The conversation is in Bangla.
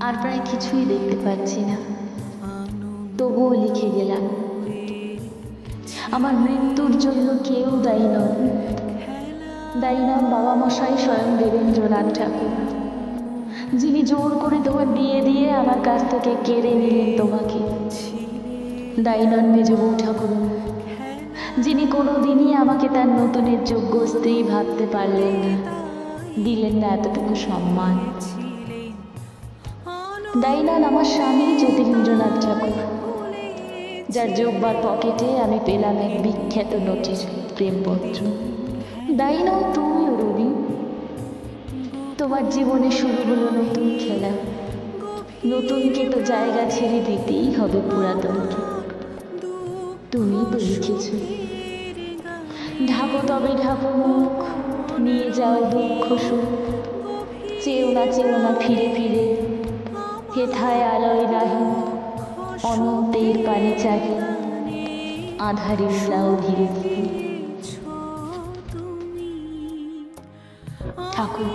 আর প্রায় কিছুই দেখতে পাচ্ছি না, তবুও লিখে গেলাম। আমার মৃত্যুর জন্য কেউ দায়ী নন, দায়ী নন বাবা মশাই স্বয়ং দেবেন্দ্রনাথ ঠাকুর, যিনি জোর করে তোমার বিয়ে দিয়ে আমার কাছ থেকে কেড়ে নিলেন তোমাকে। দায়ী নন মেজ বউ ঠাকুর, যিনি কোনোদিনই আমাকে তার নতুনের যোগ্য স্ত্রী ভাবতে পারলেন না, দিলেন না এতটুকু সম্মান। দায়ী নন আমার স্বামী জ্যোতিরিন্দ্রনাথ ঠাকুর, যার জোব্বার পকেটে আমি পেলাম এক বিখ্যাত নোটিশ প্রেমপত্র। দায়ী নও তুমি রবি, তোমার জীবনে শুরু হলো নতুন খেলা। নতুনকে তো জায়গা ছেড়ে দিতেই হবে পুরাতনকে। তুমি তো লিখেছ, ঢাকো তবে ঢাকো মুখ, নিয়ে যাও দুঃখ সুখ, চেও না ফিরে ফিরে, হেথায় আলোয় নাহি, অনন্তের পানে চাহি, আধারে উড়াও ধীরে ধীরে। ঠাকুর।